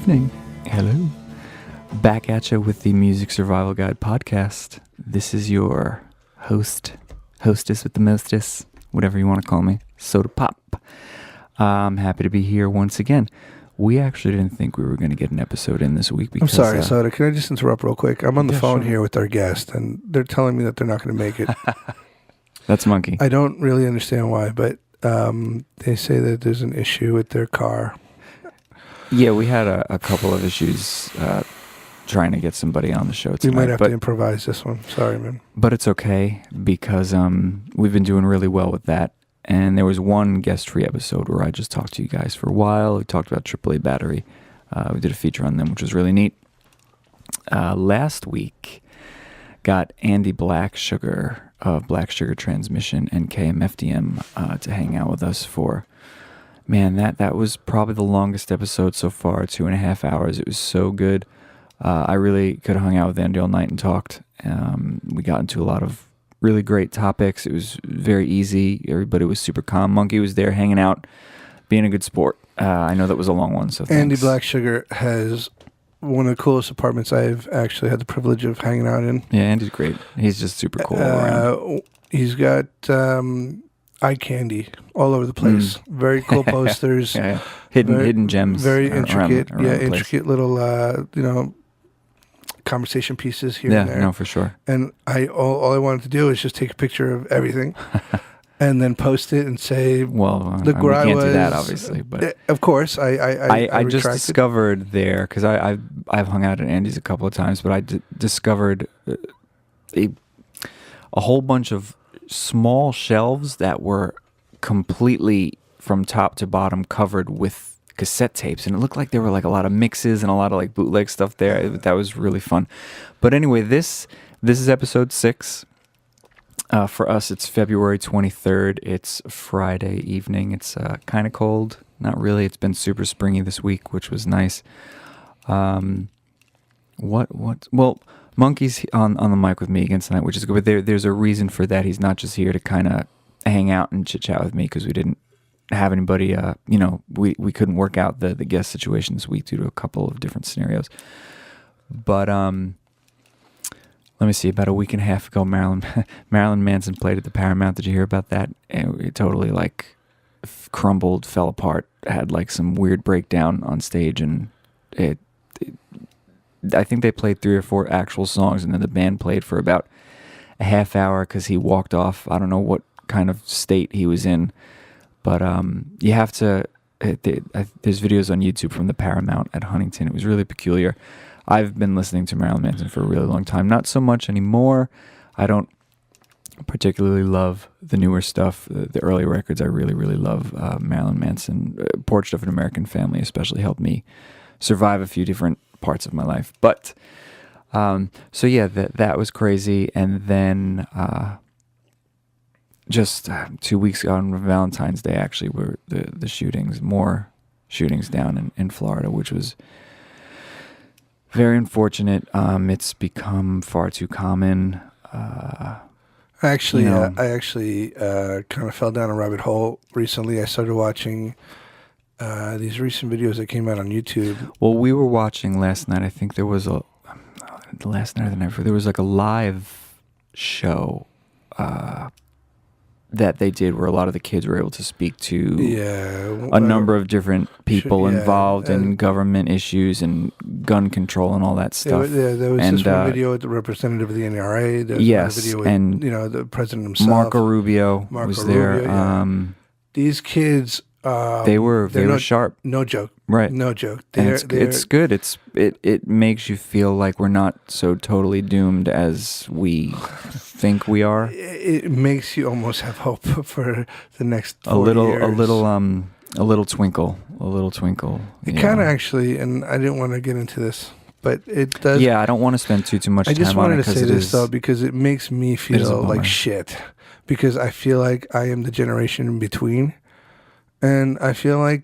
evening. Hello. Back at you with the Music Survival Guide podcast. This is your hostess with the mostess, whatever you want to call me, Soda Pop. I'm happy to be here once again. We actually didn't think we were going to get an episode in this week because... I'm sorry, Soda. Can I just interrupt real quick? I'm on the phone sure. here with our guest, and they're telling me that they're not going to make it. That's Monkey. I don't really understand why, but they say that there's an issue with their car. Yeah, we had a couple of issues trying to get somebody on the show tonight. We might have to improvise this one. Sorry, man. But it's okay because we've been doing really well with that. And there was one guest-free episode where I just talked to you guys for a while. We talked about AAA Battery. We did a feature on them, which was really neat. Last week, got Andy Blacksugar of Black Sugar Transmission and KMFDM to hang out with us for... Man, that was probably the longest episode so far, 2.5 hours. It was so good. I really could have hung out with Andy all night and talked. We got into a lot of really great topics. It was very easy. Everybody was super calm. Monkey was there hanging out, being a good sport. I know that was a long one, so thanks. Andy Blacksugar has one of the coolest apartments I've actually had the privilege of hanging out in. Yeah, Andy's great. He's just super cool all around. He's got eye candy all over the place. Very cool posters. Yeah. Hidden gems. Very intricate. around the place. Intricate little conversation pieces here and there. Yeah, no, for sure. And all I wanted to do is just take a picture of everything and then post it and say, look where I was. We can't do that, obviously. But of course, I just discovered there, because I've hung out at Andy's a couple of times, but I discovered a whole bunch of small shelves that were completely from top to bottom covered with cassette tapes, and it looked like there were like a lot of mixes and a lot of like bootleg stuff there. That was really fun. But anyway, this is episode 6. For us, it's February 23rd. It's Friday evening. It's kind of cold. Not really. It's been super springy this week, which was nice. Well, Monkey's on the mic with me again tonight, which is good. But there's a reason for that. He's not just here to kind of hang out and chit chat with me because we didn't have anybody. We couldn't work out the guest situation this week due to a couple of different scenarios. But let me see. About a week and a half ago, Marilyn Manson played at the Paramount. Did you hear about that? It totally like crumbled, fell apart. Had like some weird breakdown on stage, and I think they played 3 or 4 actual songs, and then the band played for about a half hour because he walked off. I don't know what kind of state he was in, but you have to. There's videos on YouTube from the Paramount at Huntington. It was really peculiar. I've been listening to Marilyn Manson for a really long time. Not so much anymore. I don't particularly love the newer stuff. The early records I really, really love. Marilyn Manson, Portrait of an American Family especially helped me survive a few different parts of my life. But so yeah, that was crazy. And then just 2 weeks ago on Valentine's Day, actually, were the shootings, more shootings down in Florida, which was very unfortunate. It's become far too common. I actually kind of fell down a rabbit hole recently. I started watching these recent videos that came out on YouTube. Well, we were watching last night. I think there was last night or the night before, there was like a live show that they did where a lot of the kids were able to speak to a number of different people involved in government issues and gun control and all that stuff. There was this one video with the representative of the NRA. There was a video with, and the president himself. Marco Rubio was there. Yeah. These kids, they were sharp. No joke. Right. No joke. It's good. It makes you feel like we're not so totally doomed as we think we are. It makes you almost have hope for the next 40 years. A little twinkle. It kind of actually, and I didn't want to get into this, but it does. Yeah, I don't want to spend too much time on it. I just wanted to say this though, because it makes me feel like shit, because I feel like I am the generation in between, and I feel like,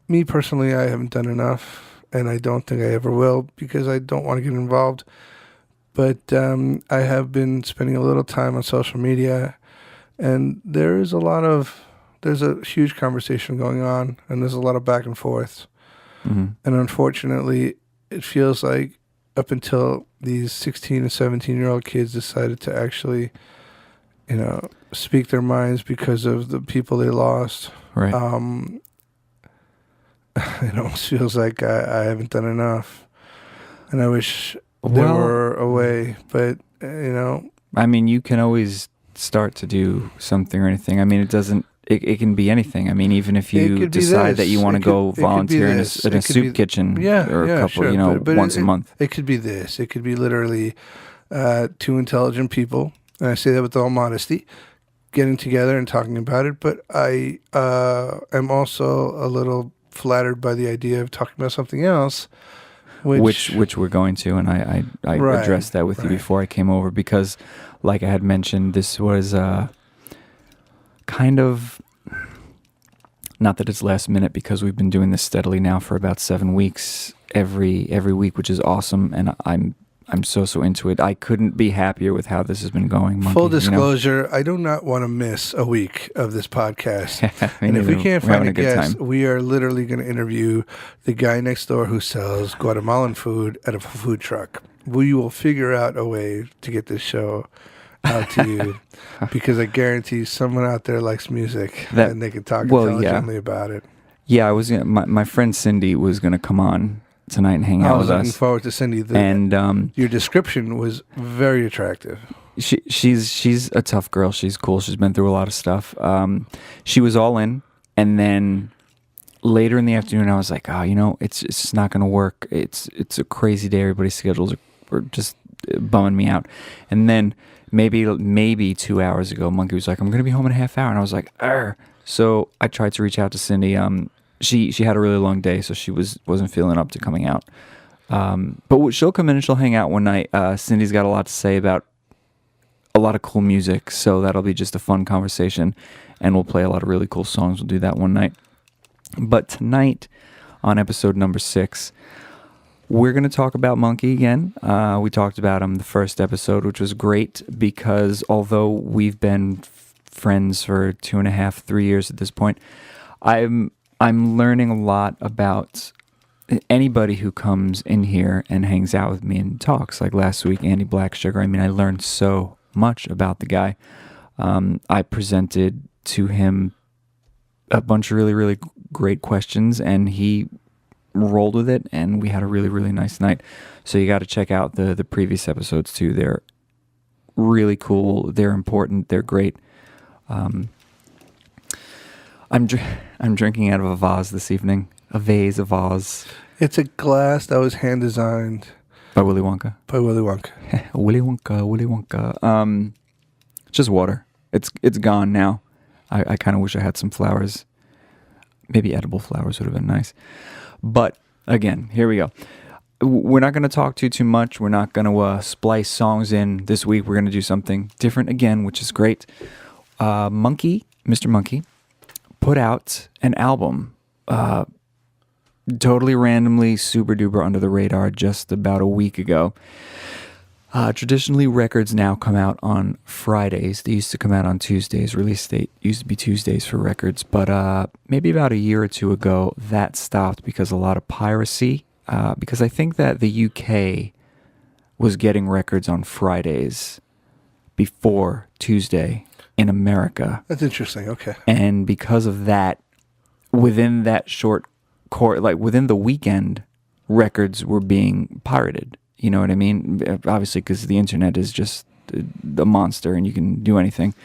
me personally, I haven't done enough, and I don't think I ever will, because I don't want to get involved. But I have been spending a little time on social media, and there's a huge conversation going on, and there's a lot of back and forth. And unfortunately, it feels like up until these 16 and 17-year-old kids decided to actually, speak their minds because of the people they lost. Right. It almost feels like I haven't done enough. And I wish there were a way, but, I mean, you can always start to do something or anything. I mean, it can be anything. I mean, even if you decide that you want to go volunteer in a soup kitchen or a couple, sure, but once a month. It could be this. It could be literally two intelligent people, and I say that with all modesty, getting together and talking about it. But I am also a little flattered by the idea of talking about something else. Which we're going to, and I addressed that with you before I came over because, like I had mentioned, this was kind of, not that it's last minute because we've been doing this steadily now for about 7 weeks every week, which is awesome, and I'm so into it. I couldn't be happier with how this has been going. Monkey, full disclosure, I do not want to miss a week of this podcast. And if we can't find a guest, we are literally going to interview the guy next door who sells Guatemalan food at a food truck. We will figure out a way to get this show out to you because I guarantee someone out there likes music and they can talk intelligently about it. Yeah, I was my friend Cindy was going to come on tonight and hang out with us. I was looking forward to Cindy. And your description was very attractive. She's a tough girl. She's cool. She's been through a lot of stuff. She was all in, and then later in the afternoon, I was like, it's just not going to work. It's a crazy day. Everybody's schedules are just bumming me out. And then maybe 2 hours ago, Monkey was like, I'm going to be home in a half hour, and I was like, Arr. So I tried to reach out to Cindy. She had a really long day, so she wasn't feeling up to coming out. But she'll come in and she'll hang out one night. Cindy's got a lot to say about a lot of cool music, so that'll be just a fun conversation, and we'll play a lot of really cool songs. We'll do that one night. But tonight, on episode number 6, we're going to talk about Monkey again. We talked about him the first episode, which was great because although we've been friends for 2.5, 3 years at this point, I'm learning a lot about anybody who comes in here and hangs out with me and talks. Like last week, Andy Black Sugar. I mean, I learned so much about the guy. I presented to him a bunch of really, really great questions, and he rolled with it, and we had a really, really nice night. So you got to check out the previous episodes too. They're really cool. They're important. They're great. I'm drinking out of a vase this evening. A vase, a vase. It's a glass that was hand designed by Willy Wonka. Willy Wonka. Willy Wonka. Just water. It's gone now. I kind of wish I had some flowers. Maybe edible flowers would have been nice. But again, here we go. We're not going to talk too much. We're not going to splice songs in this week. We're going to do something different again, which is great. Mr. Monkey, put out an album totally randomly, super duper under the radar just about a week ago. Traditionally, records now come out on Fridays. They used to come out on Tuesdays. Release date used to be Tuesdays for records, but maybe about a year or two ago, that stopped because of a lot of piracy. Because I think that the UK was getting records on Fridays before Tuesday in America. That's interesting. Okay. And because of that, within that short within the weekend, records were being pirated. You know what I mean? Obviously, because the internet is just a monster and you can do anything.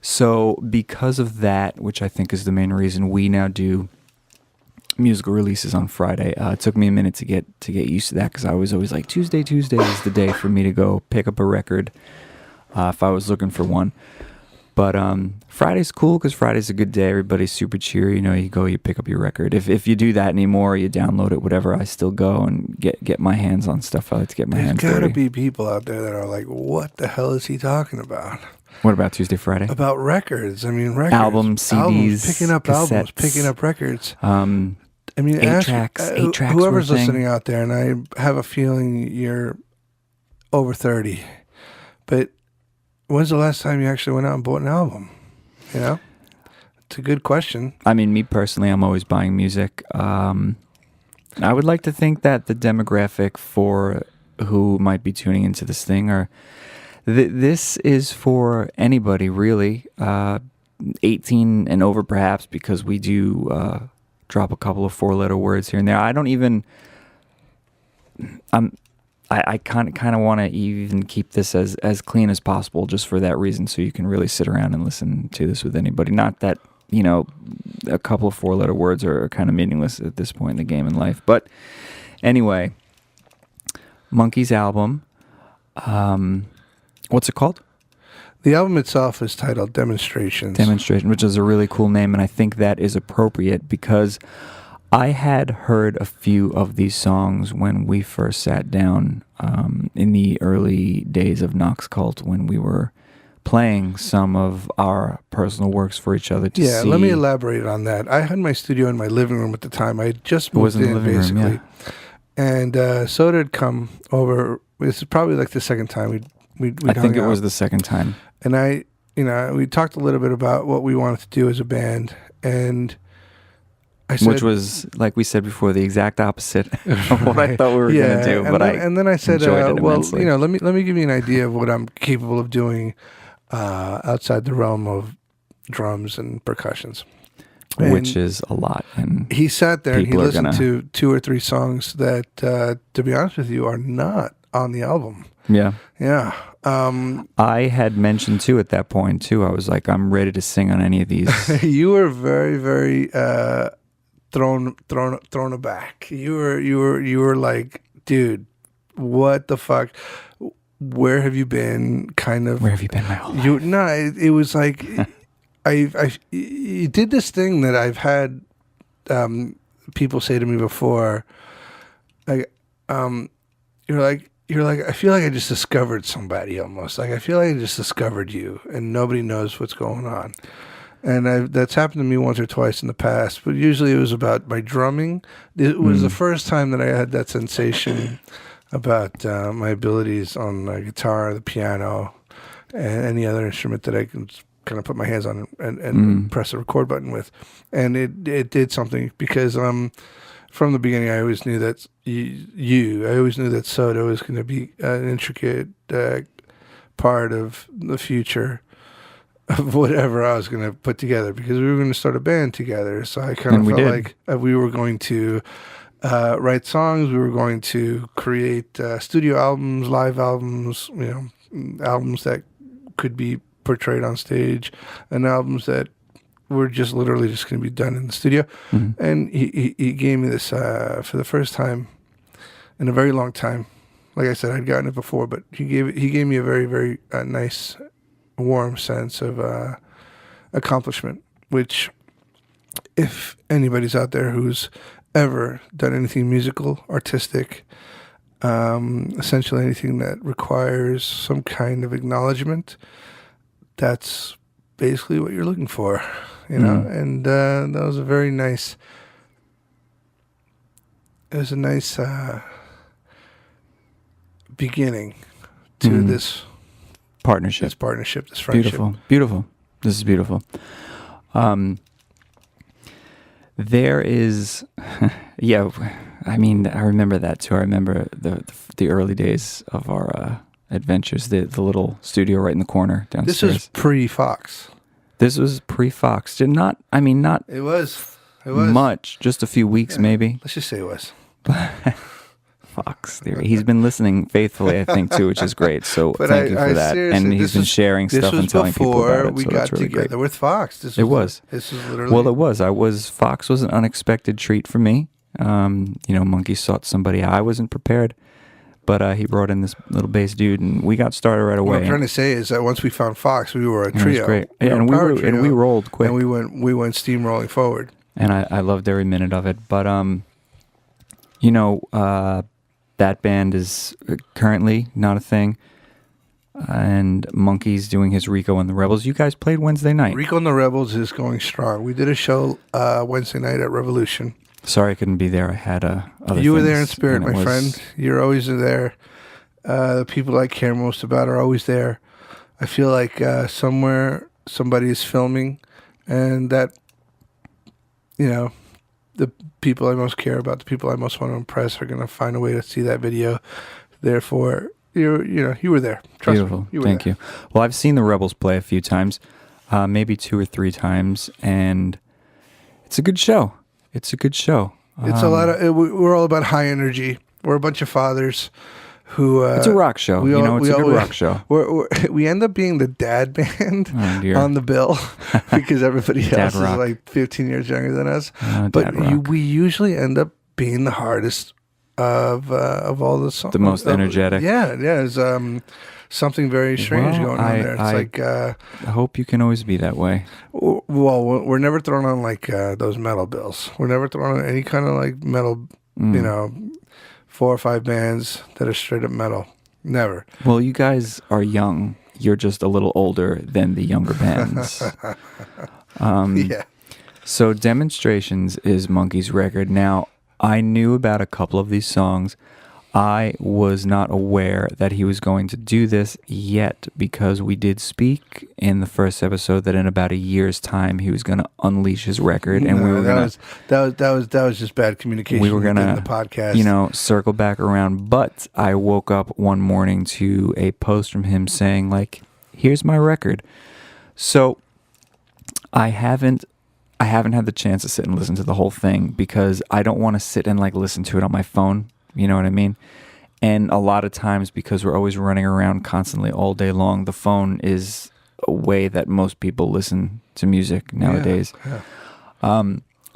So because of that, which I think is the main reason we now do musical releases on Friday, it took me a minute to get used to that because I was always like, Tuesday is the day for me to go pick up a record if I was looking for one. But Friday's cool because Friday's a good day. Everybody's super cheery. You know, you go, you pick up your record. If you do that anymore, you download it, whatever, I still go and get my hands on stuff. I like to get my hands dirty. There's got to be people out there that are like, what the hell is he talking about? What about Tuesday, Friday? About records. I mean, records. Albums, CDs, picking up cassettes, albums, picking up records. I mean, 8-tracks. Whoever's listening out there, and I have a feeling you're over 30, but when's the last time you actually went out and bought an album? You know? It's a good question. I mean, me personally, I'm always buying music. I would like to think that the demographic for who might be tuning into this thing are this is for anybody really, 18 and over perhaps, because we do drop a couple of 4-letter words here and there. I don't even. I kind of want to even keep this as clean as possible, just for that reason, so you can really sit around and listen to this with anybody. Not that, a couple of 4-letter words are kind of meaningless at this point in the game in life. But anyway, Monkey's album, what's it called? The album itself is titled Demonstrations. Demonstration, which is a really cool name, and I think that is appropriate because I had heard a few of these songs when we first sat down in the early days of Nox Cult, when we were playing some of our personal works for each other to see. Let me elaborate on that. I had my studio in my living room at the time. I had just moved in, basically. Room, yeah. And Soda had come over. This is probably like the second time we I think it was the second time. And we talked a little bit about what we wanted to do as a band, and I said, which was, like we said before, the exact opposite of what I thought we were going to do. And then I said, let me give you an idea of what I'm capable of doing outside the realm of drums and percussions. And which is a lot. And he sat there and he listened to 2 or 3 songs that, to be honest with you, are not on the album. Yeah. Yeah. I had mentioned too at that point too. I was like, I'm ready to sing on any of these. You were very, very thrown aback. You were like, dude, what the fuck? Where have you been? Where have you been my whole life? No, it was like you did this thing that I've had people say to me before. Like, you're like, I feel like I just discovered somebody almost. Like, I feel like I just discovered you, and nobody knows what's going on. And that's happened to me once or twice in the past, but usually it was about my drumming. It was the first time that I had that sensation about my abilities on the guitar, the piano, and any other instrument that I can kind of put my hands on and press the record button with. And it did something because from the beginning, I always knew that I always knew that Soda was going to be an intricate part of the future of whatever I was going to put together, because we were going to start a band together. So I kind of felt like we were going to write songs. We were going to create studio albums, live albums, albums that could be portrayed on stage, and albums that were just literally just going to be done in the studio. Mm-hmm. And he gave me this for the first time in a very long time. Like I said, I'd gotten it before, but he gave me a very, very nice, warm sense of accomplishment, which, if anybody's out there who's ever done anything musical, artistic, essentially anything that requires some kind of acknowledgement, that's basically what you're looking for, and that was a very nice, beginning to this partnership, this friendship. Beautiful. This is beautiful. There is, I mean, I remember that too. I remember the early days of our adventures, the little studio right in the corner downstairs. This is pre-Fox. This was pre-Fox. Not. It was much. Just a few weeks, maybe. Let's just say it was. Fox theory. He's been listening faithfully, I think, too, which is great. So thank you for that. And he's been sharing stuff and telling people about it. We got really together great. With Fox. It was. This is literally. Well, it was. Fox was an unexpected treat for me. Monkey sought somebody. I wasn't prepared. But he brought in this little bass dude, and we got started right away. What I'm trying to say is that once we found Fox, we were a trio. It was great. And we rolled quick. And we went steamrolling forward. And I loved every minute of it. But that band is currently not a thing. And Monkey's doing his Rico and the Rebels. You guys played Wednesday night. Rico and the Rebels is going strong. We did a show Wednesday night at Revolution. Sorry I couldn't be there. I had other You were things, there in spirit, my friend. You're always there. The people I care most about are always there. I feel like somewhere somebody is filming, and that, the people I most care about, the people I most want to impress, are gonna find a way to see that video. Therefore, you were there. Trust Beautiful. me. You were Thank there. you. Well, I've seen the Rebels play a few times, maybe 2 or 3 times, and it's a good show. It's a good show. It's a lot of. We're all about high energy. We're a bunch of fathers who. It's a rock show. It's a good rock show. We end up being the dad band Oh, on the bill because everybody else is rock. like 15 years younger than us. Dad rock. We usually end up being the hardest of all the songs. The most energetic. Yeah. There's something very strange going on there. It's I hope you can always be that way. well, we're never thrown on like those metal bills. We're never thrown on any kind of like metal, 4 or 5 bands that are straight up metal. Never. Well, you guys are young. You're just a little older than the younger bands. Yeah. So Demonstrations is Monkey's record. Now, I knew about a couple of these songs. I was not aware that he was going to do this yet, because we did speak in the first episode that in about a year's time he was going to unleash his record, and we were going to that was just bad communication. we were going in to the podcast, circle back around. But I woke up one morning to a post from him saying, like, here's my record. So I haven't had the chance to sit and listen to the whole thing, because I don't want to sit and like listen to it on my phone. You know what I mean? And a lot of times, because we're always running around constantly all day long, the phone is a way that most people listen to music nowadays. Yeah.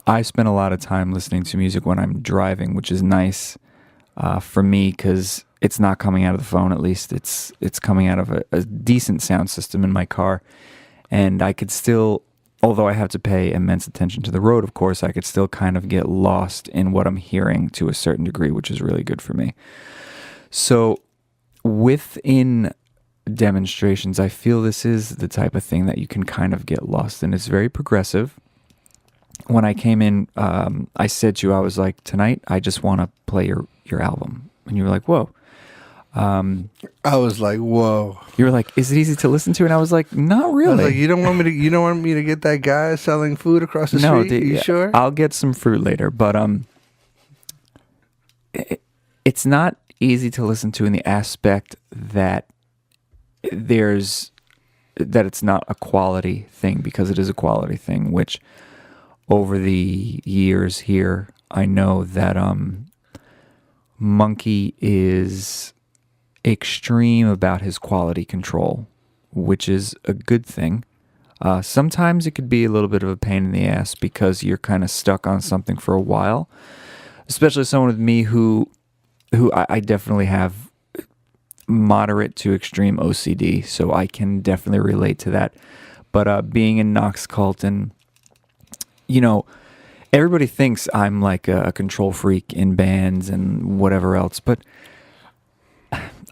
I spend a lot of time listening to music when I'm driving, which is nice for me, because it's not coming out of the phone. At least it's coming out of a decent sound system in my car, and I could still, although I have to pay immense attention to the road, of course, I could still kind of get lost in what I'm hearing to a certain degree, which is really good for me. So within Demonstrations, I feel this is the type of thing that you can kind of get lost in. It's very progressive. When I came in, I said to you, I was like, tonight, I just want to play your album. And you were like, whoa. I was like, whoa. You were like, is it easy to listen to? And I was like, not really. I was like, you don't want me to get that guy selling food across the street? You sure? I'll get some fruit later, but it's not easy to listen to in the aspect that it's not a quality thing, because it is a quality thing, which over the years here, I know that Monkey is extreme about his quality control, which is a good thing. Sometimes it could be a little bit of a pain in the ass, because you're kind of stuck on something for a while, especially someone with me who I definitely have moderate to extreme OCD, so I can definitely relate to that. But being in Knox Colton, everybody thinks I'm like a control freak in bands and whatever else, but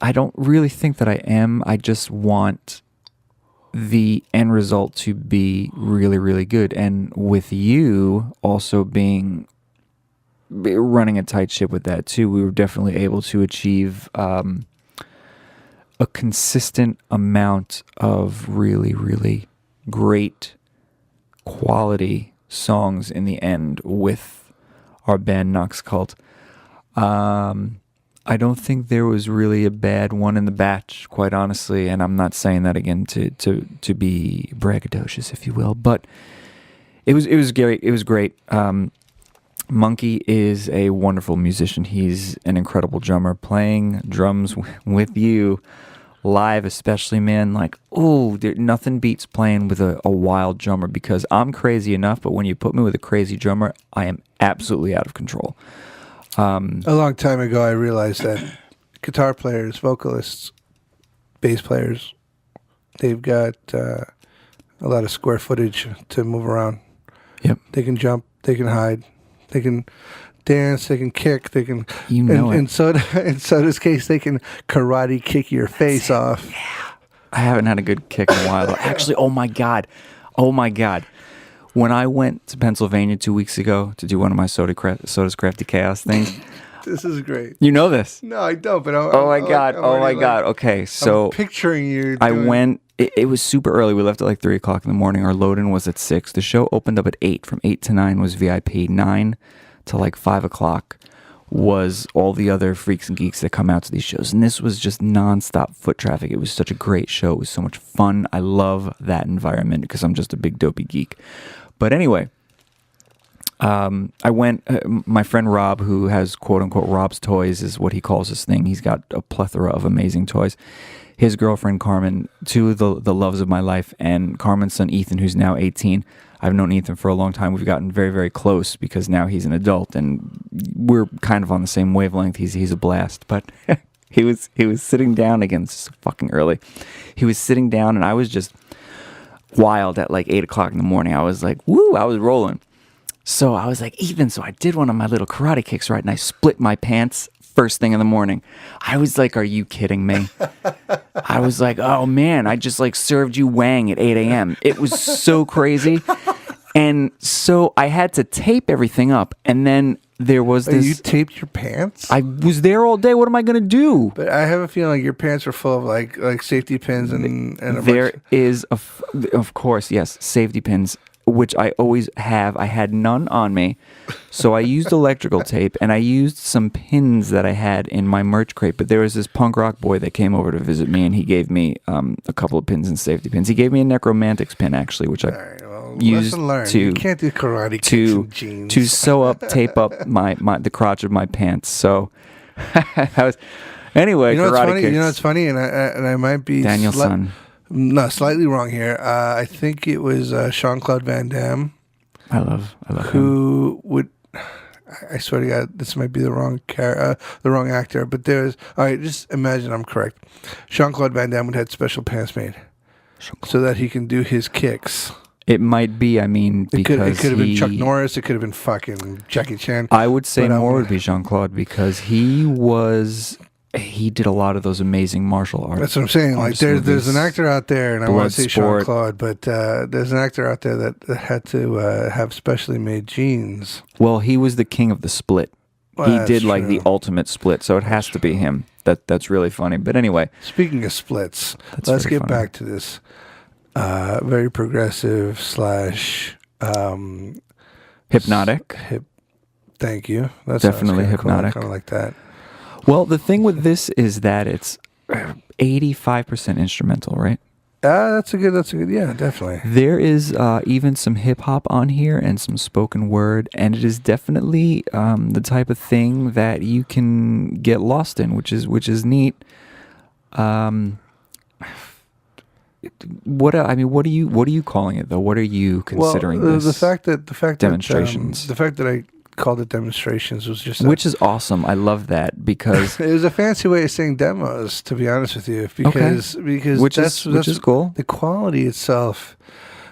I don't really think that I am. I just want the end result to be really, really good. And with you also running a tight ship with that too, we were definitely able to achieve a consistent amount of really, really great quality songs in the end with our band Knox Cult. I don't think there was really a bad one in the batch, quite honestly, and I'm not saying that again to be braggadocious, if you will, but it was great. It was great. Monkey is a wonderful musician. He's an incredible drummer. Playing drums with you live, especially, man, like, nothing beats playing with a wild drummer, because I'm crazy enough, but when you put me with a crazy drummer, I am absolutely out of control. A long time ago, I realized that guitar players, vocalists, bass players, they've got a lot of square footage to move around. Yep. They can jump, they can hide, they can dance, they can kick, they can... In Soda's case, they can karate kick your face off. Yeah. I haven't had a good kick in a while, though. Actually, oh my God. When I went to Pennsylvania 2 weeks ago to do one of my Soda's Crafty Chaos things... This is great. You know this? No, I don't, but oh my God. Okay, so... I'm picturing you I went... It was super early. We left at like 3 o'clock in the morning. Our load-in was at 6. The show opened up at 8. From 8 to 9 was VIP. 9 till like 5 o'clock was all the other freaks and geeks that come out to these shows. And this was just nonstop foot traffic. It was such a great show. It was so much fun. I love that environment because I'm just a big dopey geek. But anyway, I went, my friend Rob, who has quote unquote Rob's Toys is what he calls this thing. He's got a plethora of amazing toys. His girlfriend Carmen, two of the loves of my life, and Carmen's son Ethan, who's now 18. I've known Ethan for a long time. We've gotten very, very close because now he's an adult and we're kind of on the same wavelength. He's a blast. But he was sitting down again. This is fucking early. He was sitting down and I was just wild at like 8 o'clock in the morning. I was like, woo, I was rolling. So I was like, Ethan, so I did one of my little karate kicks, right? And I split my pants first thing in the morning. I was like, are you kidding me? I was like, oh man, I just like served you Wang at 8 a.m. It was so crazy. And so I had to tape everything up. And then there was this. You taped your pants? I was there all day. What am I going to do? But I have a feeling like your pants are full of like safety pins and there is, of course, yes, safety pins, which I always have. I had none on me. So I used electrical tape and I used some pins that I had in my merch crate. But there was this punk rock boy that came over to visit me and he gave me a couple of pins and safety pins. He gave me a Necromantics pin, actually, which I used to you can't do karate kicks in jeans. To tape up the crotch of my pants. So that was anyway. You know what's karate funny? kicks. You know what's funny, and I might be Daniel's son. No, slightly wrong here. I think it was Jean-Claude Van Damme. I love who him. Would. I swear to God, this might be the wrong actor. But there's all right. Just imagine I'm correct. Jean-Claude Van Damme would have special pants made so that he can do his kicks. It might be. I mean, because it could have been Chuck Norris. It could have been fucking Jackie Chan. I would say more would be Jean-Claude because he did a lot of those amazing martial arts. That's what I'm saying. Like there's an actor out there, and I want to say Jean-Claude, but there's an actor out there that had to have specially made jeans. Well, he was the king of the split. Well, he did like true. the ultimate split, so it has to be him. That's really funny. But anyway, speaking of splits, let's get back to this very progressive / hypnotic. Thank you. That's definitely hypnotic. Kind of like that. Well, the thing with this is that it's 85% instrumental, right? That's a good, yeah, definitely. There is even some hip hop on here and some spoken word, and it is definitely the type of thing that you can get lost in, which is neat. What are you calling it though? What are you considering this? The fact that demonstrations. The fact that I called it demonstrations was just which is awesome. I love that because it was a fancy way of saying demos, to be honest with you. Because which is cool. The quality itself.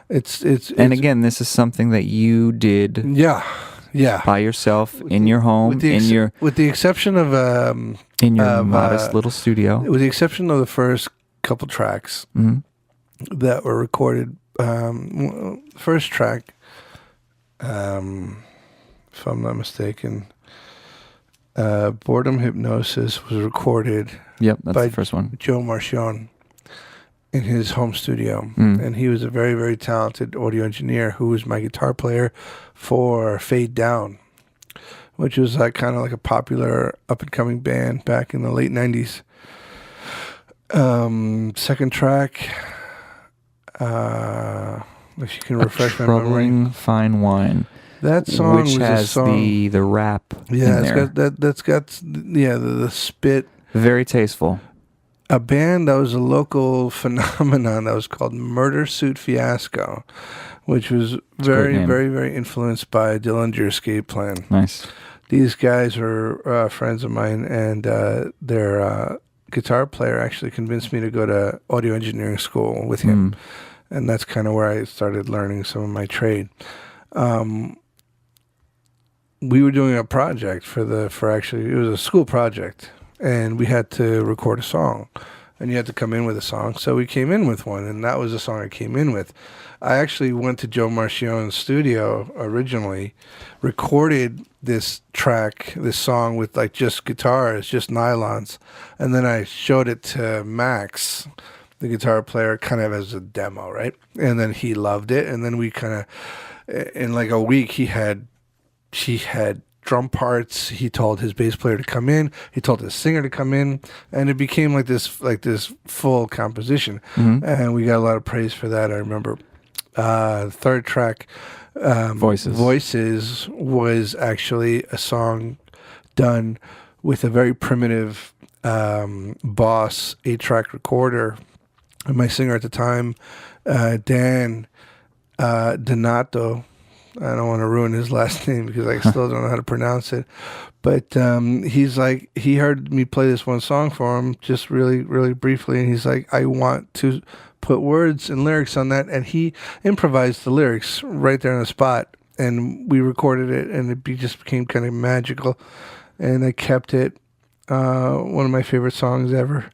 It's again, this is something that you did. Yeah. By yourself in your home, with the exception of in your modest little studio. With the exception of the first couple tracks that were recorded. First track. If I'm not mistaken, Boredom Hypnosis was recorded. Yep, that's by the first one. Joe Marchion in his home studio, and he was a very, very talented audio engineer who was my guitar player for Fade Down, which was kind of like a popular up and coming band back in the late '90s. Second track, if you can refresh my memory, Troubling Fine Wine. That song which was has a song, the rap. Yeah, in there. That's got the spit. Very tasteful. A band that was a local phenomenon that was called Murder Suit Fiasco, which was very, very, very influenced by Dillinger Escape Plan. Nice. These guys were friends of mine, and their guitar player actually convinced me to go to audio engineering school with him, and that's kind of where I started learning some of my trade. We were doing a project it was a school project, and we had to record a song, and you had to come in with a song. So we came in with one, and that was the song I came in with. I actually went to Joe Marchion's studio originally, recorded this song with like just guitars, just nylons, and then I showed it to Max, the guitar player, kind of as a demo, right? And then he loved it, and then we kind of, in like a week, he had drum parts. He told his bass player to come in. He told his singer to come in, and it became like this full composition. Mm-hmm. And we got a lot of praise for that. I remember the third track, Voices was actually a song done with a very primitive Boss 8-track recorder. And my singer at the time, Dan Donato, I don't want to ruin his last name because I still don't know how to pronounce it. But he's like, he heard me play this one song for him just really, really briefly. And he's like, I want to put words and lyrics on that. And he improvised the lyrics right there on the spot. And we recorded it, and it just became kind of magical. And I kept it. One of my favorite songs ever.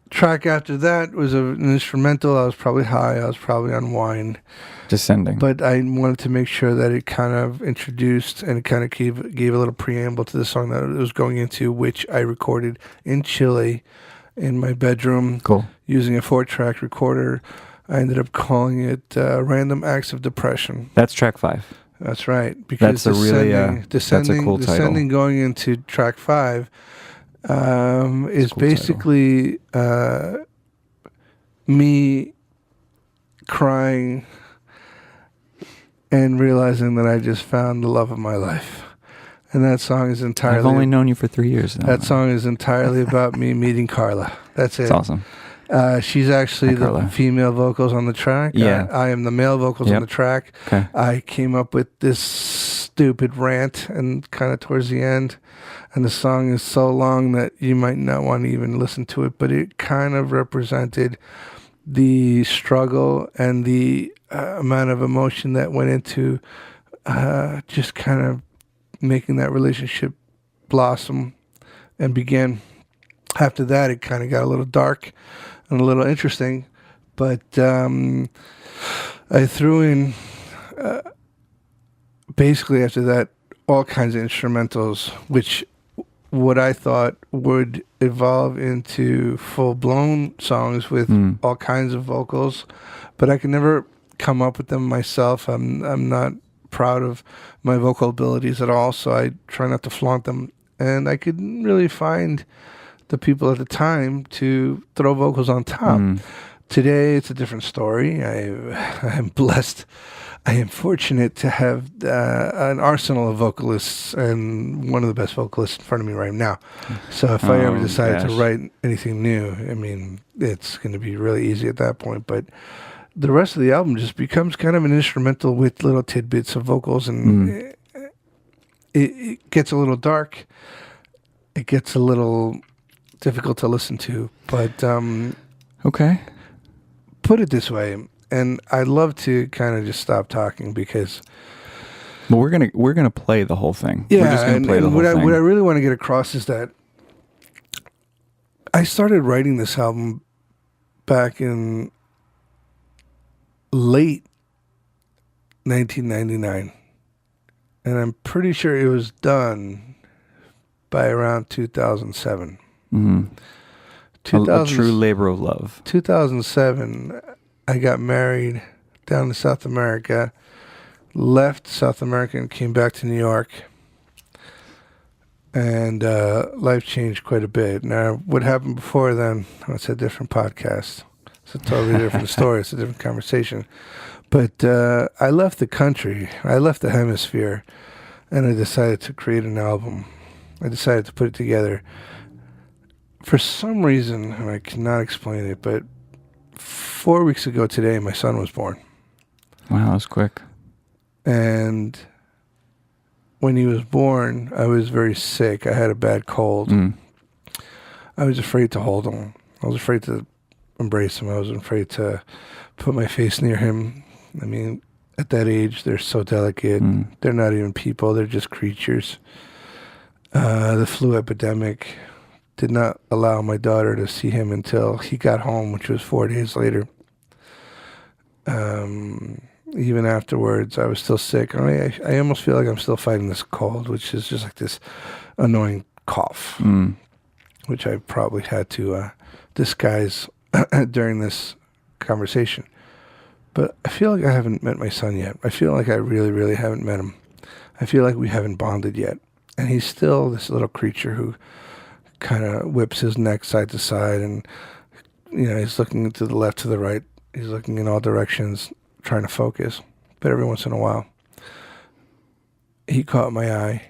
Track after that was an instrumental. I was probably high. I was probably on wine. Descending. But I wanted to make sure that it kind of introduced and kind of gave a little preamble to the song that it was going into, which I recorded in Chile in my bedroom. Cool. Using a 4-track recorder. I ended up calling it Random Acts of Depression. That's track 5. That's right. Because that's that's a cool title. Descending going into track 5 is cool basically me crying and realizing that I just found the love of my life. And that song is entirely... I've only known you for 3 years. That song is entirely about me meeting Carla. That's it. It's awesome. She's actually the female vocals on the track. Yeah. I am the male vocals on the track. Okay. I came up with this stupid rant and kind of towards the end. And the song is so long that you might not want to even listen to it. But it kind of represented the struggle and the amount of emotion that went into just kind of making that relationship blossom and begin. After that, it kind of got a little dark and a little interesting, but I threw in basically after that all kinds of instrumentals, which what I thought would evolve into full-blown songs with all kinds of vocals, but I could never come up with them myself. I'm not proud of my vocal abilities at all, so I try not to flaunt them, and I couldn't really find the people at the time to throw vocals on top. Today, it's a different story. I'm blessed. I am fortunate to have an arsenal of vocalists and one of the best vocalists in front of me right now. So if I ever decided to write anything new, I mean, it's going to be really easy at that point. But the rest of the album just becomes kind of an instrumental with little tidbits of vocals, and it gets a little dark. It gets a little difficult to listen to, but okay. Put it this way, and I'd love to kind of just stop talking because. But we're gonna play the whole thing. Yeah, we're just gonna play the whole thing. What I really want to get across is that I started writing this album back in late 1999, and I'm pretty sure it was done by around 2007. A true labor of love. 2007, I got married down to South America, left South America and came back to New York, and life changed quite a bit. Now, what happened before then, it's a different podcast. It's a totally different story. It's a different conversation. But I left the country. I left the hemisphere, and I decided to create an album. I decided to put it together. For some reason, and I cannot explain it, but 4 weeks ago today, my son was born. Wow, that was quick. And when he was born, I was very sick. I had a bad cold. I was afraid to hold him. I was afraid to embrace him. I was afraid to put my face near him. I mean, at that age, they're so delicate. They're not even people. They're just creatures. The flu epidemic did not allow my daughter to see him until he got home, which was 4 days later. Even afterwards, I was still sick. I almost feel like I'm still fighting this cold, which is just like this annoying cough, which I probably had to disguise during this conversation. But I feel like I haven't met my son yet. I feel like I really, really haven't met him. I feel like we haven't bonded yet. And he's still this little creature who kind of whips his neck side to side, and he's looking to the left, to the right. He's looking in all directions, trying to focus. But every once in a while, he caught my eye,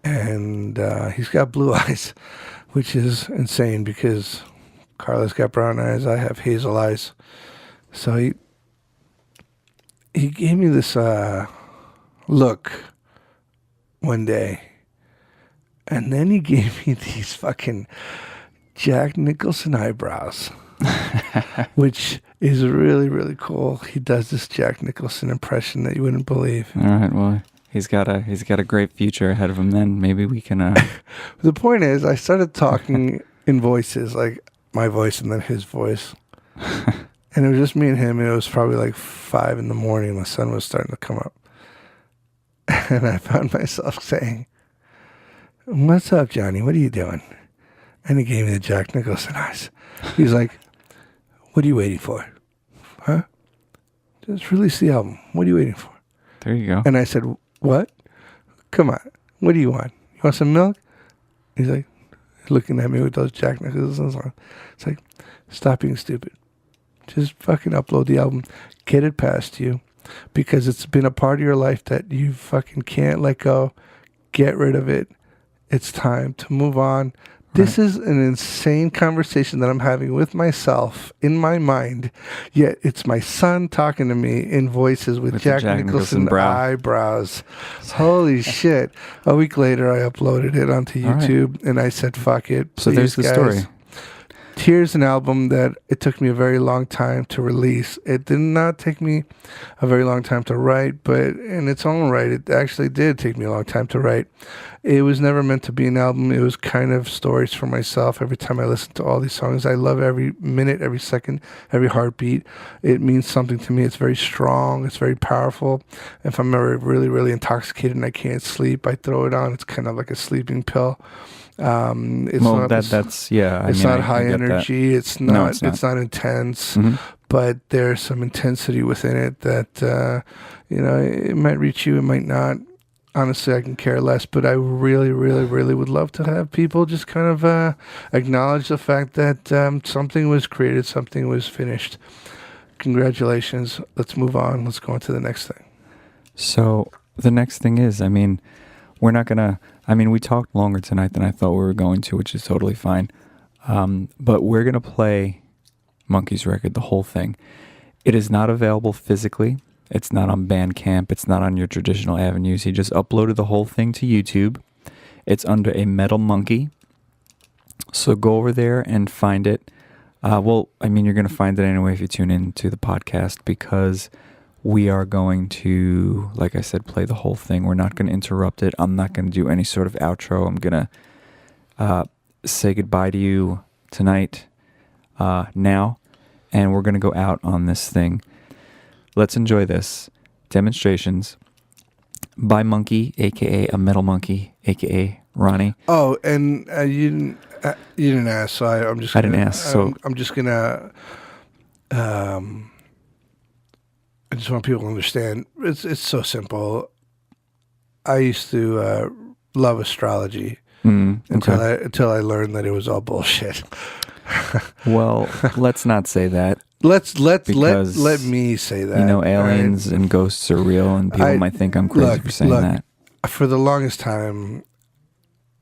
and he's got blue eyes, which is insane because Carla's got brown eyes. I have hazel eyes. So he gave me this look one day, and then he gave me these fucking Jack Nicholson eyebrows, which is really, really cool. He does this Jack Nicholson impression that you wouldn't believe. All right, well, he's got a great future ahead of him. Then maybe we can. The point is, I started talking in voices, like my voice and then his voice, and it was just me and him. And it was probably like 5 a.m. The sun was starting to come up, and I found myself saying, "What's up, Johnny? What are you doing?" And he gave me the Jack Nicholson eyes. He's like, "What are you waiting for? Huh? Just release the album. What are you waiting for?" There you go. And I said, "What? Come on. What do you want? You want some milk?" He's like, looking at me with those Jack Nicholson's on. It's like, stop being stupid. Just fucking upload the album. Get it past you. Because it's been a part of your life that you fucking can't let go. Get rid of it. It's time to move on. This is an insane conversation that I'm having with myself in my mind. Yet it's my son talking to me in voices with Jack Nicholson eyebrows. Holy shit. A week later, I uploaded it onto YouTube, and I said, fuck it. So there's the story. Here's an album that it took me a very long time to release. It did not take me a very long time to write, but in its own right, it actually did take me a long time to write. It was never meant to be an album. It was kind of stories for myself. Every time I listen to all these songs, I love every minute, every second, every heartbeat. It means something to me. It's very strong. It's very powerful. If I'm ever really, really intoxicated and I can't sleep, I throw it on. It's kind of like a sleeping pill. It's not high energy. That. It's not intense, but there's some intensity within it that, it might reach you, it might not. Honestly, I can care less, but I really, really, really would love to have people just kind of acknowledge the fact that something was created, something was finished. Congratulations. Let's move on. Let's go on to the next thing. So the next thing is, we're not going to... we talked longer tonight than I thought we were going to, which is totally fine. But we're going to play Monkey's record, the whole thing. It is not available physically. It's not on Bandcamp. It's not on your traditional avenues. He just uploaded the whole thing to YouTube. It's under a Metal Monkey. So go over there and find it. You're going to find it anyway if you tune into the podcast, because we are going to, like I said, play the whole thing. We're not going to interrupt it. I'm not going to do any sort of outro. I'm going to say goodbye to you tonight, now, and we're going to go out on this thing. Let's enjoy this. Demonstrations by Monkey, a.k.a. a Metal Monkey, a.k.a. Ronnie. Oh, and you didn't ask, so I'm just gonna... I didn't ask, so... I'm just going to... I just want people to understand. It's so simple. I used to love astrology until I learned that it was all bullshit. Well, let's not say that. Let me say that. Aliens and ghosts are real, and people might think I'm crazy for saying that. For the longest time,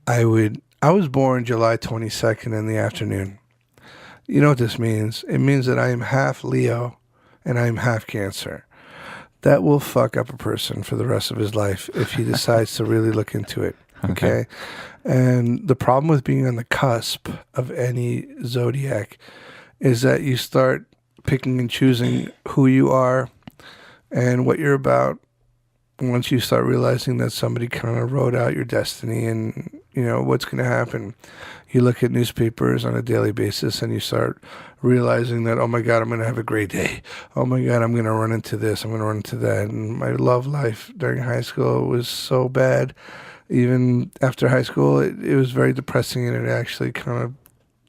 I was born July 22nd in the afternoon. You know what this means? It means that I am half Leo and I am half Cancer. That will fuck up a person for the rest of his life if he decides to really look into it. Okay? And the problem with being on the cusp of any zodiac is that you start picking and choosing who you are and what you're about once you start realizing that somebody kind of wrote out your destiny and, what's going to happen. You look at newspapers on a daily basis and you start realizing that, oh my God, I'm going to have a great day. Oh my God, I'm going to run into this. I'm going to run into that. And my love life during high school was so bad. Even after high school, it was very depressing, and it actually kind of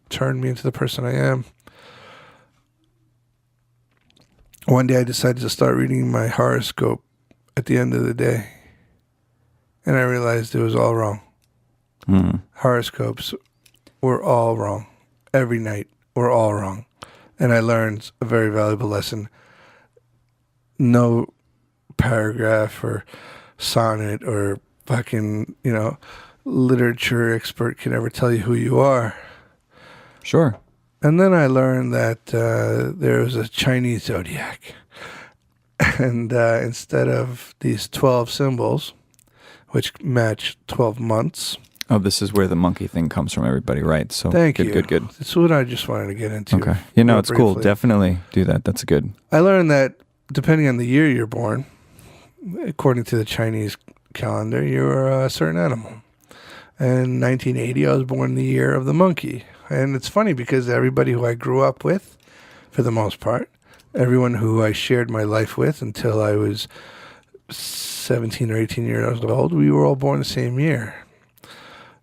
turned me into the person I am. One day I decided to start reading my horoscope at the end of the day. and I realized it was all wrong. Horoscopes were all wrong. Every night were all wrong. And I learned a very valuable lesson. No paragraph or sonnet or fucking, literature expert can ever tell you who you are. Sure. And then I learned that there was a Chinese zodiac. And instead of these 12 symbols, which match 12 months. Oh, this is where the monkey thing comes from, everybody, right? So Thank you. Good. That's what I just wanted to get into. Okay. It's cool. Definitely do that. That's good. I learned that depending on the year you're born, according to the Chinese calendar, you're a certain animal. In 1980, I was born in the year of the monkey. And it's funny because everybody who I grew up with, for the most part, everyone who I shared my life with until I was 17 or 18 years old, we were all born the same year.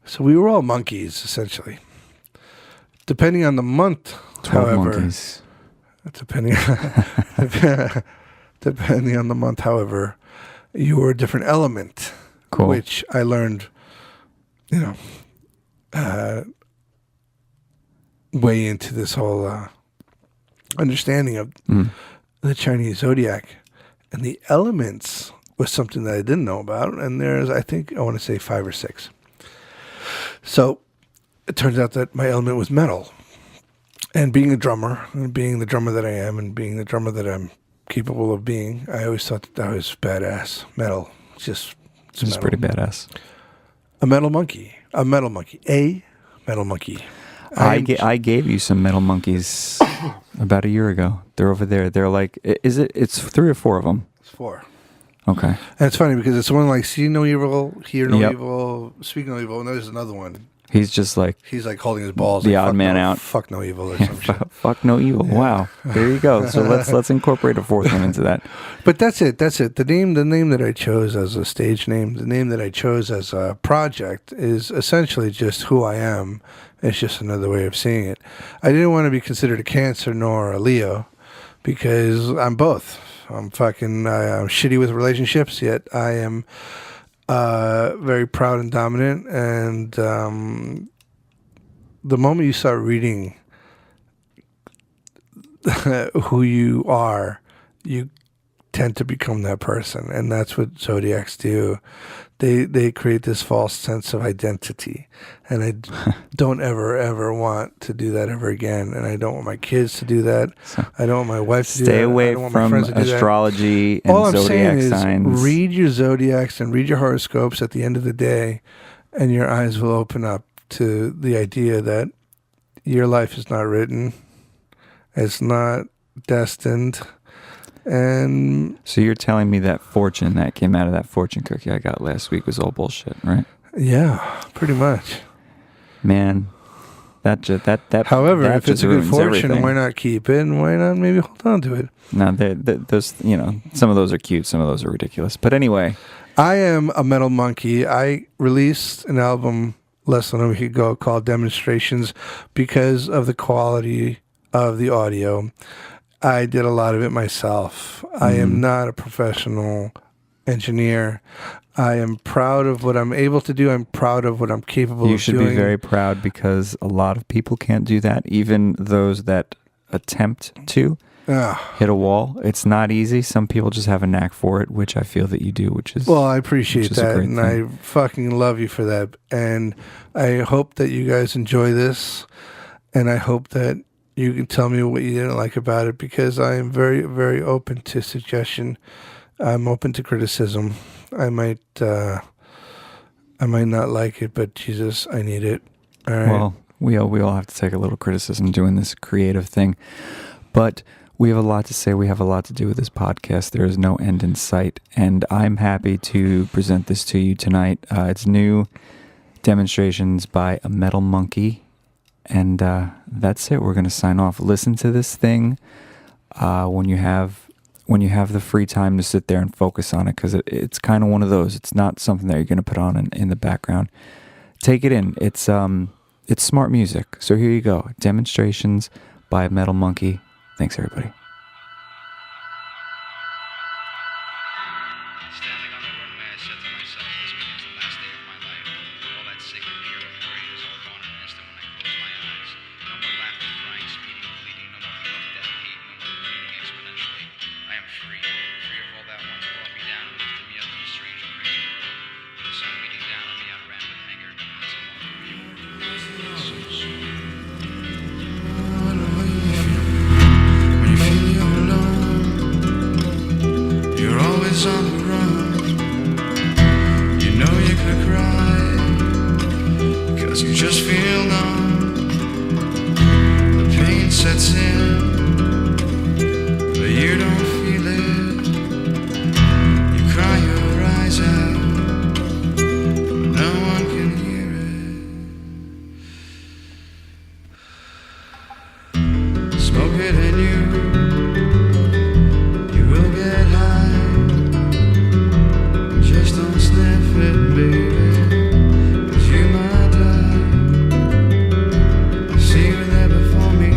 So we were all monkeys, essentially. Depending on the month, 12 however, monkeys. Depending on the month, however, you were a different element. Cool. Which I learned, way into this whole understanding of the Chinese zodiac. And the elements was something that I didn't know about. And there's, I want to say 5 or 6. So it turns out that my element was metal. And being a drummer, and being the drummer that I am, and being the drummer that I'm capable of being, I always thought that was badass. Metal. It's pretty badass. A metal monkey. A metal monkey. I gave you some metal monkeys about a year ago. They're over there. They're like, it's 3 or 4 of them? It's 4. Okay. And it's funny because it's one like, see no evil, hear no evil, speak no evil, and there's another one. He's like holding his balls. The like, odd man out. Fuck no evil or some shit. Fuck no evil. Yeah. Wow. There you go. So let's incorporate a 4th one into that. But that's it. The name that I chose as a stage name, the name that I chose as a project is essentially just who I am. It's just another way of seeing it. I didn't want to be considered a Cancer nor a Leo because I'm both. I'm shitty with relationships, yet I am very proud and dominant. And the moment you start reading who you are, you tend to become that person. And that's what zodiacs do. They create this false sense of identity. And I don't ever want to do that ever again. And I don't want my kids to do that. So I don't want my wife to do that. Stay away from astrology and all zodiac signs. Is read your zodiacs and read your horoscopes at the end of the day, and your eyes will open up to the idea that your life is not written. It's not destined. And so you're telling me that fortune that came out of that fortune cookie I got last week was all bullshit, right? Yeah, pretty much. Man, that However, that if it's a good fortune, everything. Why not keep it? And why not maybe hold on to it? No, those some of those are cute, some of those are ridiculous. But anyway, I am a metal monkey. I released an album less than a week ago called Demonstrations because of the quality of the audio. I did a lot of it myself. I am not a professional engineer. I am proud of what I'm able to do. I'm proud of what I'm capable of doing. You should be very proud because a lot of people can't do that. Even those that attempt to hit a wall. It's not easy. Some people just have a knack for it, which I feel that you do, which is well, I appreciate that, and thing. I fucking love you for that. And I hope that you guys enjoy this, and I hope that you can tell me what you didn't like about it, because I am very, very open to suggestion. I'm open to criticism. I might not like it, but Jesus, I need it. All right. Well, we all have to take a little criticism doing this creative thing, but we have a lot to say. We have a lot to do with this podcast. There is no end in sight, and I'm happy to present this to you tonight. It's new Demonstrations by a Metal Monkey. And that's it. We're going to sign off. Listen to this thing when you have the free time to sit there and focus on it, because it's kind of one of those. It's not something that you're going to put on in the background. Take it in. It's smart music. So here you go. Demonstrations by a Metal Monkey. Thanks, everybody. Standing on the runway, I said to myself, this begins is on the run. You know you could cry, 'cause you just feel numb. The pain sets in, but you don't feel it. You cry your eyes out, but no one can hear it. Smoke it in you, you will get high. Just don't sniff it, baby, 'cause you might die. I see you there before me,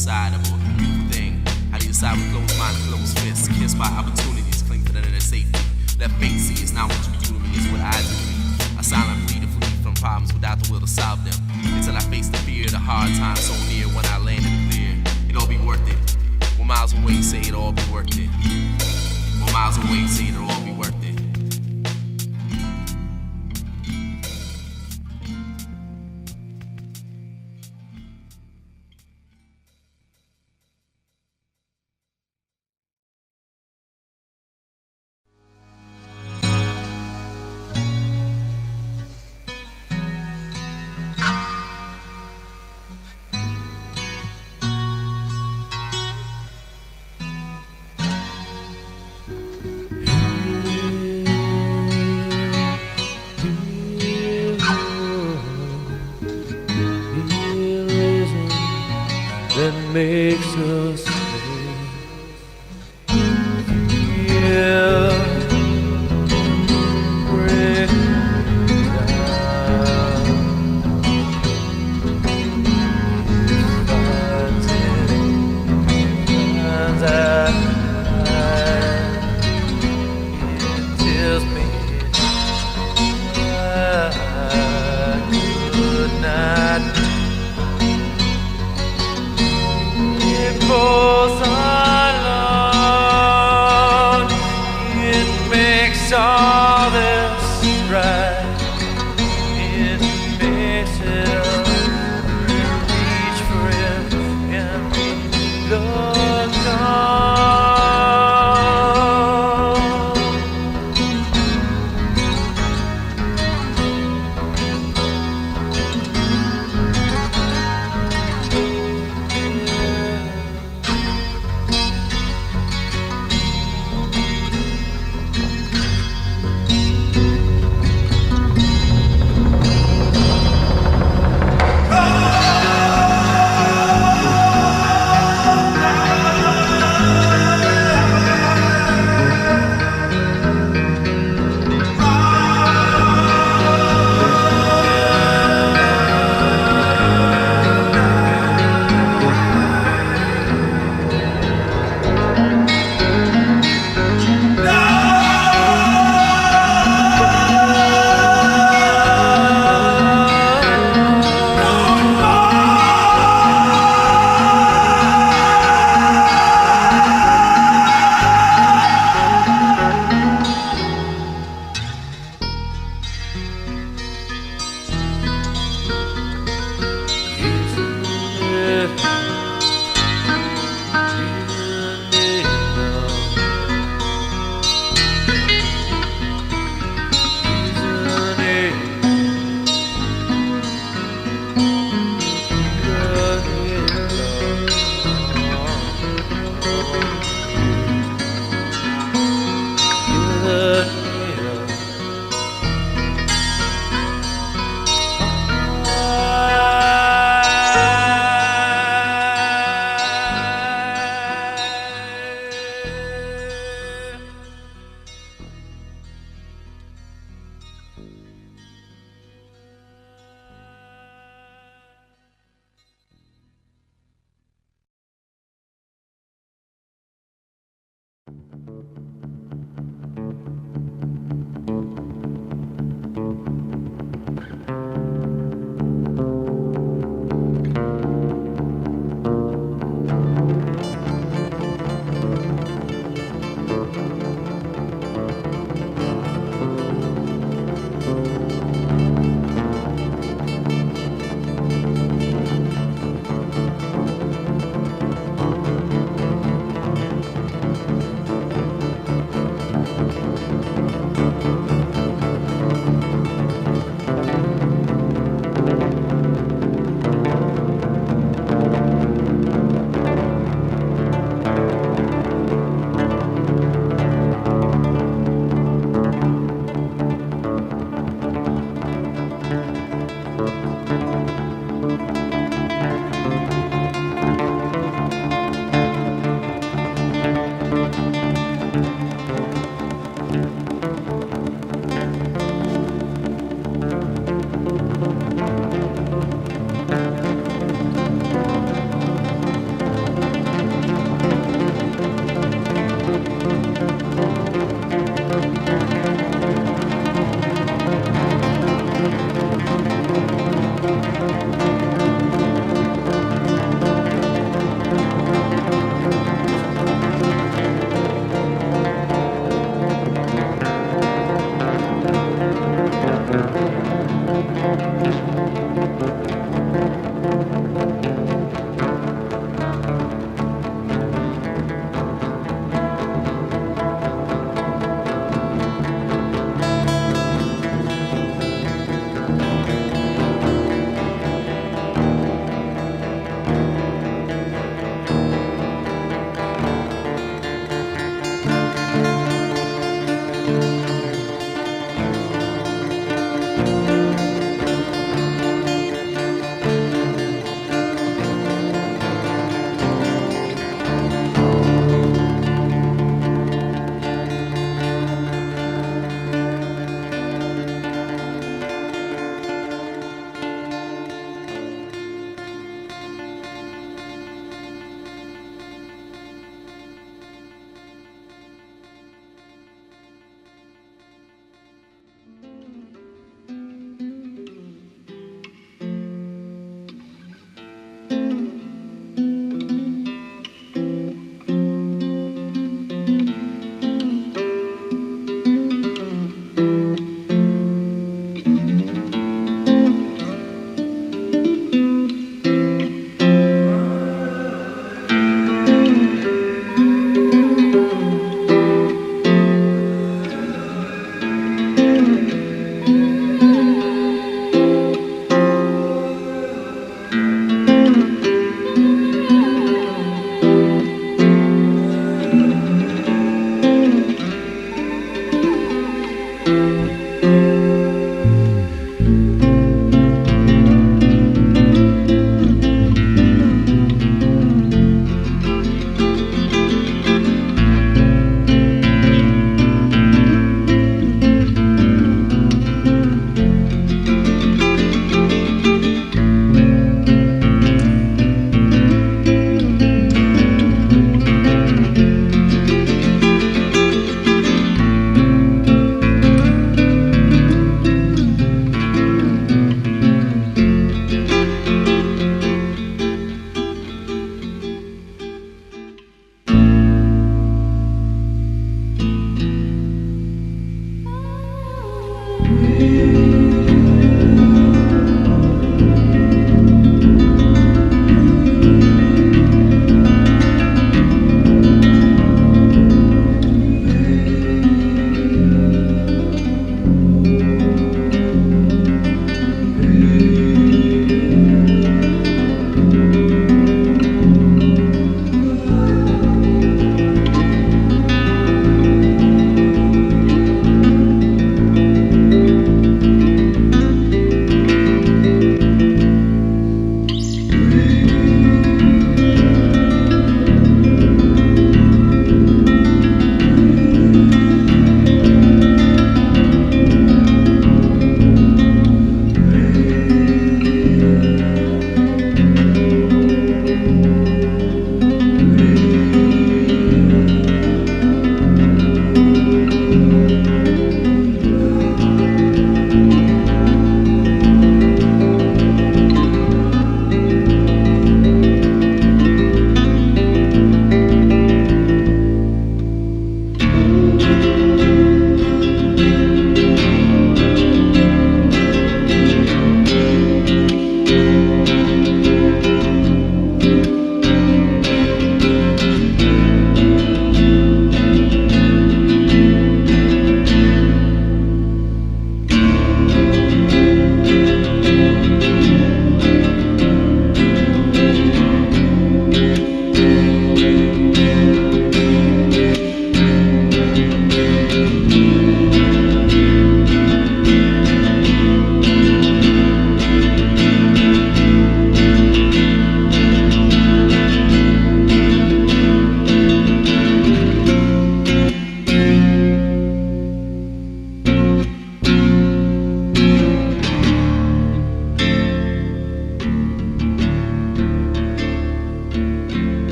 side of a beautiful thing. How do you decide with closed mind and closed fists? Kiss by opportunities, cling to the net of safety. Let fate see it's not what you do to me, it's what I do to me. A silent pleader for me from problems without the will to solve them. Until I face the fear, the hard times so near when I land in the clear. It'll be worth it. When miles away, say it'll all be worth it. When miles away, say it'll all be worth it. That makes us feel break down. Finds out it tells me I could not. It goes on, it makes all this right. It makes it up, reach for it and look on.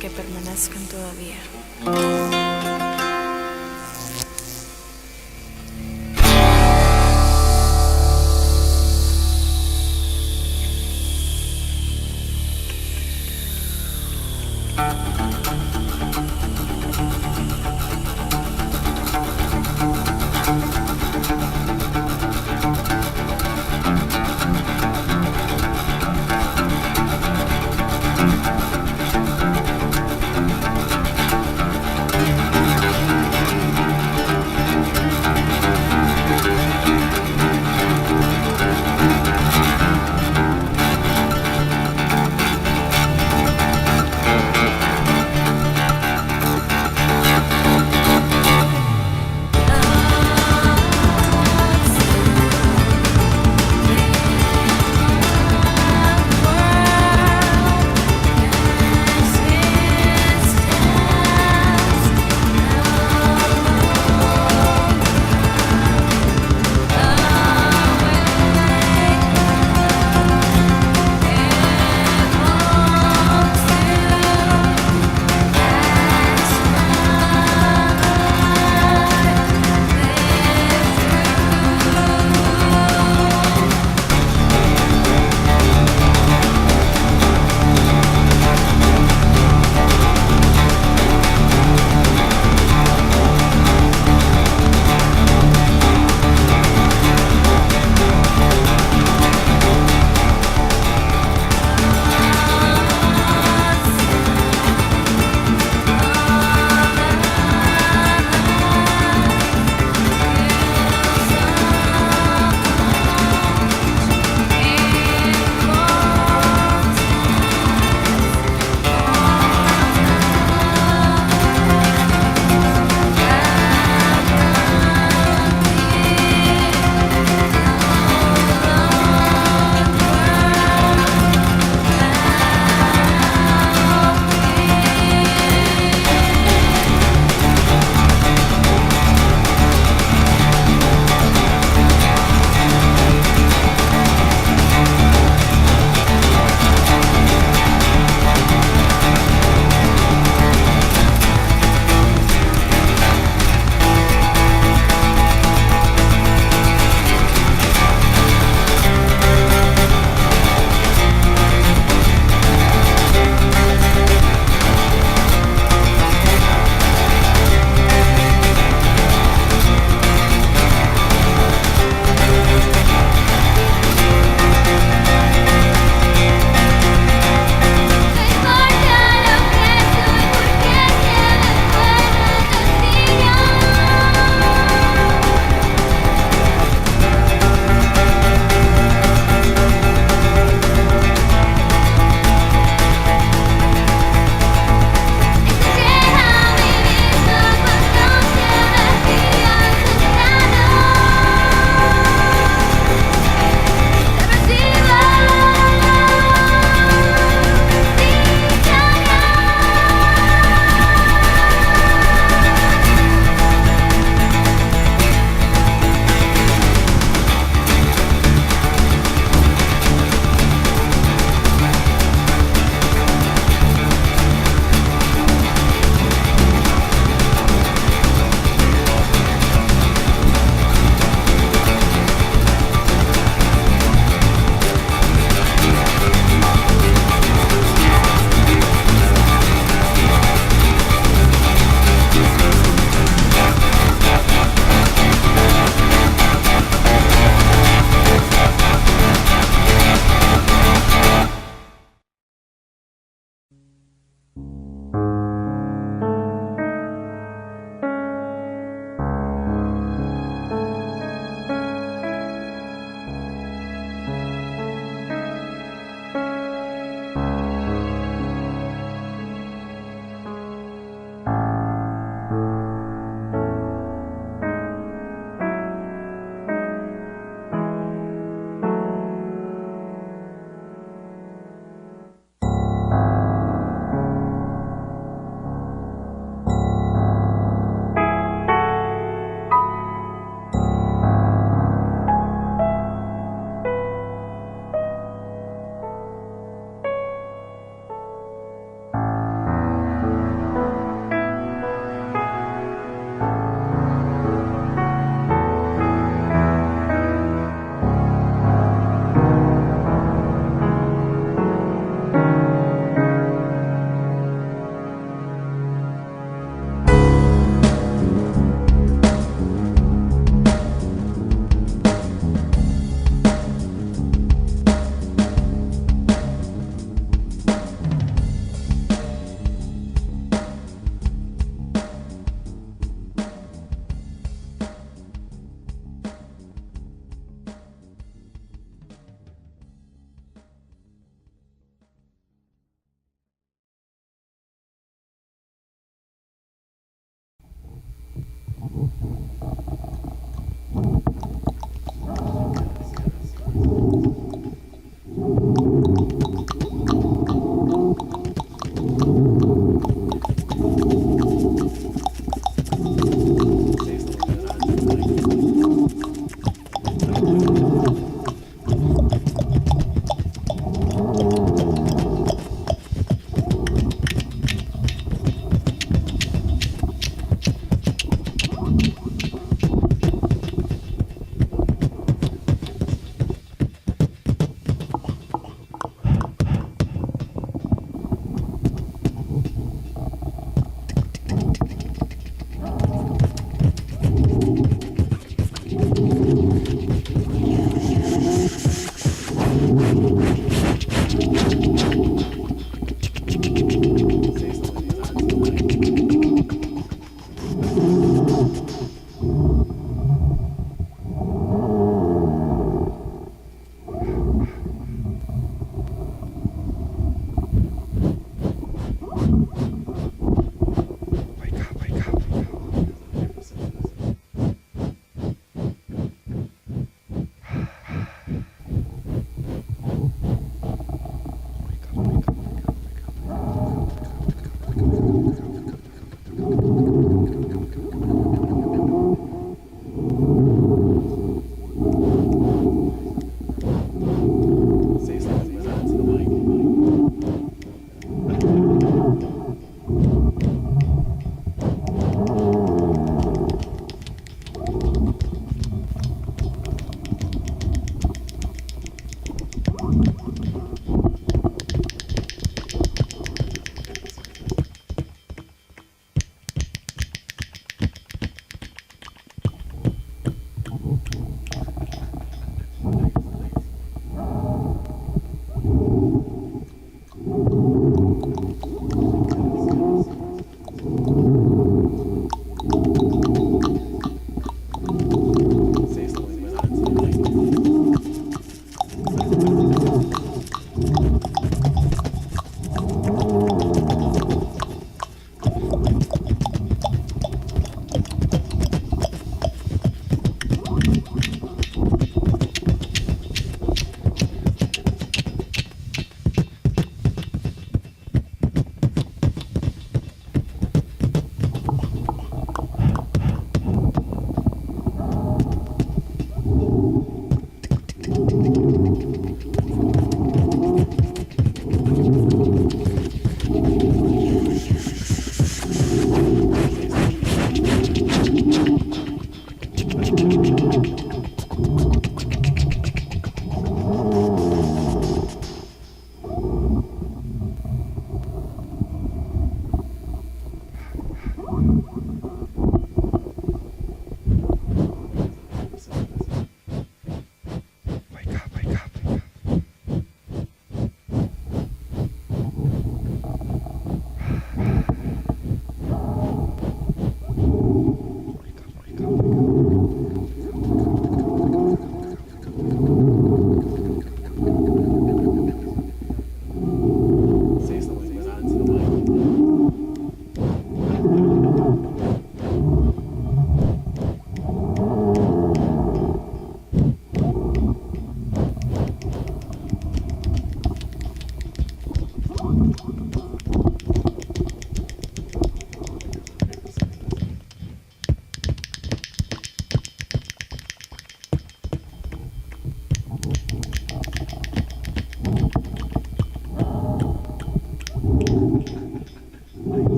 que permanezcan todavía.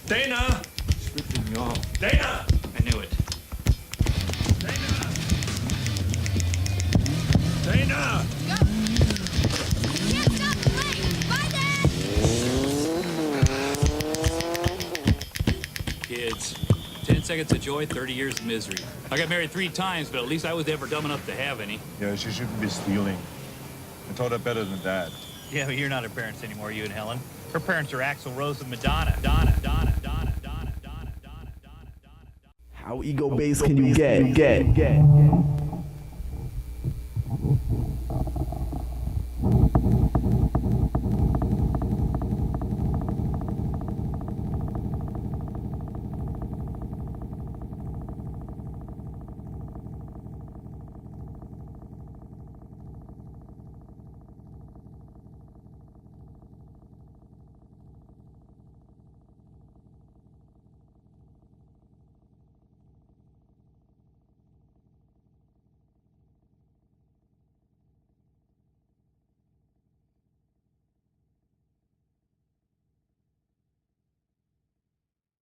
Dana! Dana! I knew it. Dana! Dana! Go! Can't stop playing! Bye, Dad! Kids, 10 seconds of joy, 30 years of misery. I got married 3 times, but at least I was never dumb enough to have any. Yeah, she shouldn't be stealing. I taught her better than that. Yeah, but you're not her parents anymore, you and Helen. Her parents are Axl Rose and Madonna. Donna. How ego-based can you get?